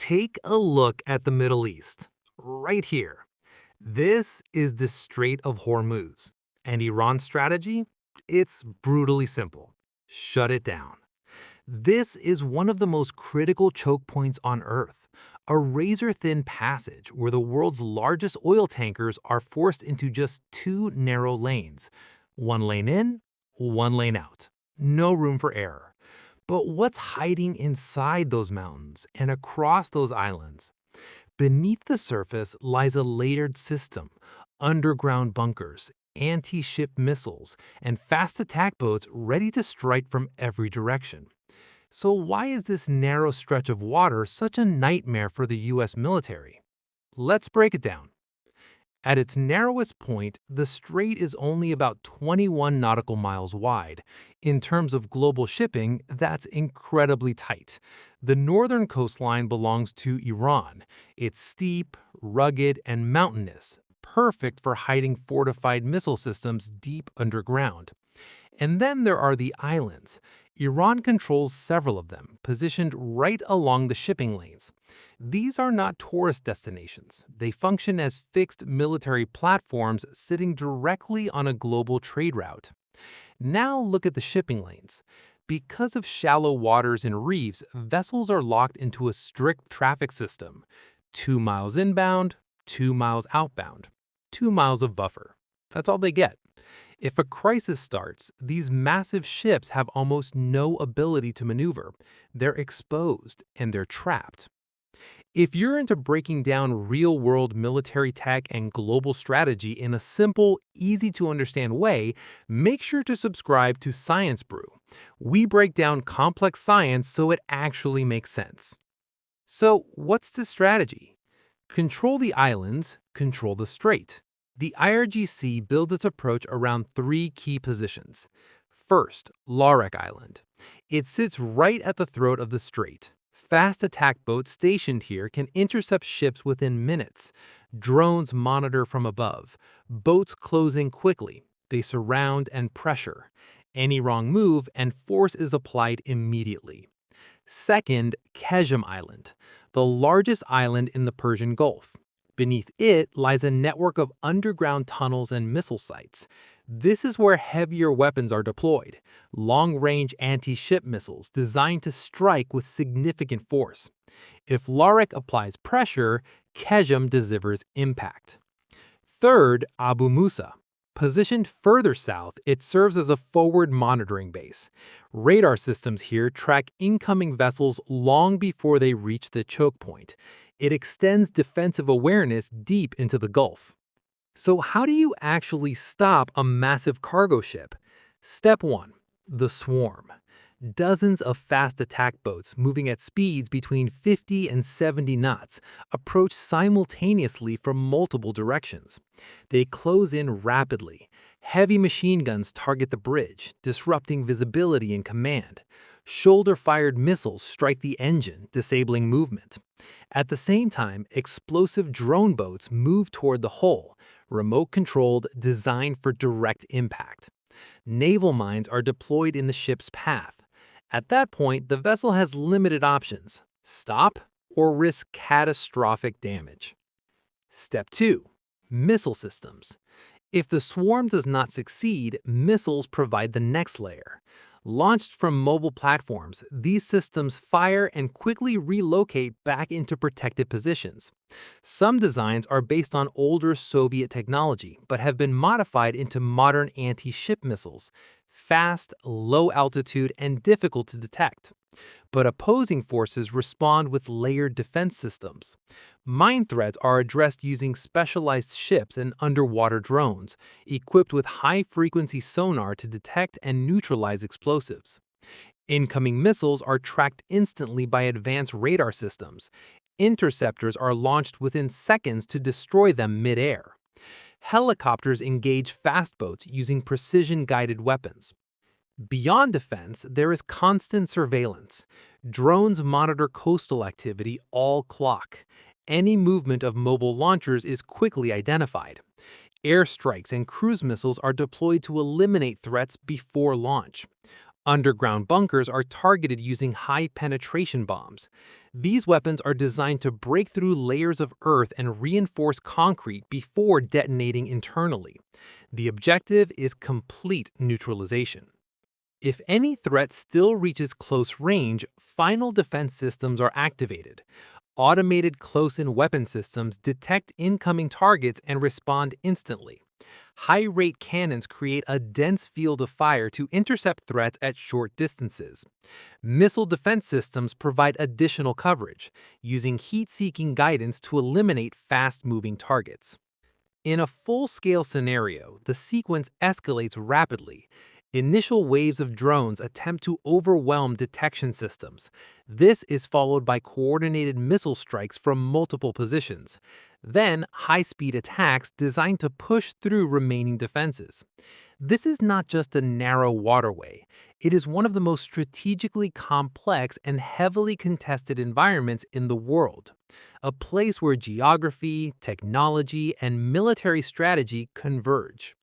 Take a look at the Middle East, right here. This is the Strait of Hormuz. And Iran's strategy? It's brutally simple. Shut it down. This is one of the most critical choke points on Earth, a razor-thin passage where the world's largest oil tankers are forced into just two narrow lanes. One lane in, one lane out. No room for error. But what's hiding inside those mountains and across those islands? Beneath the surface lies a layered system, underground bunkers, anti-ship missiles, and fast attack boats ready to strike from every direction. So why is this narrow stretch of water such a nightmare for the US military? Let's break it down. At its narrowest point, the strait is only about 21 nautical miles wide. In terms of global shipping, that's incredibly tight. The northern coastline belongs to Iran. It's steep, rugged, and mountainous, perfect for hiding fortified missile systems deep underground. And then there are the islands. Iran controls several of them, positioned right along the shipping lanes. These are not tourist destinations. They function as fixed military platforms sitting directly on a global trade route. Now look at the shipping lanes. Because of shallow waters and reefs, vessels are locked into a strict traffic system. 2 miles inbound, 2 miles outbound. 2 miles of buffer. That's all they get. If a crisis starts, these massive ships have almost no ability to maneuver. They're exposed and they're trapped. If you're into breaking down real-world military tech and global strategy in a simple, easy-to-understand way, make sure to subscribe to Science Brew. We break down complex science so it actually makes sense. So, what's the strategy? Control the islands, control the strait. The IRGC builds its approach around three key positions. First, Larak Island. It sits right at the throat of the strait. Fast attack boats stationed here can intercept ships within minutes. Drones monitor from above. Boats close in quickly. They surround and pressure. Any wrong move and force is applied immediately. Second, Qeshm Island, the largest island in the Persian Gulf. Beneath it lies a network of underground tunnels and missile sites. This is where heavier weapons are deployed, long-range anti-ship missiles designed to strike with significant force. If Larak applies pressure, Qeshm delivers impact. Third, Abu Musa. Positioned further south, it serves as a forward monitoring base. Radar systems here track incoming vessels long before they reach the choke point. It extends defensive awareness deep into the Gulf. So how do you actually stop a massive cargo ship? Step 1. The swarm. Dozens of fast attack boats moving at speeds between 50 and 70 knots approach simultaneously from multiple directions. They close in rapidly. Heavy machine guns target the bridge, disrupting visibility and command. Shoulder-fired missiles strike the engine, disabling movement. At the same time, explosive drone boats move toward the hull, remote-controlled, designed for direct impact. Naval mines are deployed in the ship's path. At that point, the vessel has limited options: stop or risk catastrophic damage. Step 2. Missile systems. If the swarm does not succeed, missiles provide the next layer. Launched from mobile platforms, these systems fire and quickly relocate back into protected positions. Some designs are based on older Soviet technology, but have been modified into modern anti-ship missiles. Fast, low altitude, and difficult to detect. But opposing forces respond with layered defense systems. Mine threats are addressed using specialized ships and underwater drones, equipped with high-frequency sonar to detect and neutralize explosives. Incoming missiles are tracked instantly by advanced radar systems. Interceptors are launched within seconds to destroy them mid-air. Helicopters engage fast boats using precision-guided weapons. Beyond defense, there is constant surveillance. Drones monitor coastal activity all clock. Any movement of mobile launchers is quickly identified. Airstrikes and cruise missiles are deployed to eliminate threats before launch. Underground bunkers are targeted using high-penetration bombs. These weapons are designed to break through layers of earth and reinforce concrete before detonating internally. The objective is complete neutralization. If any threat still reaches close range, final defense systems are activated. Automated close-in weapon systems detect incoming targets and respond instantly. High-rate cannons create a dense field of fire to intercept threats at short distances. Missile defense systems provide additional coverage, using heat-seeking guidance to eliminate fast-moving targets. In a full-scale scenario, the sequence escalates rapidly. Initial waves of drones attempt to overwhelm detection systems. This is followed by coordinated missile strikes from multiple positions. Then, high-speed attacks designed to push through remaining defenses. This is not just a narrow waterway. It is one of the most strategically complex and heavily contested environments in the world. A place where geography, technology, and military strategy converge.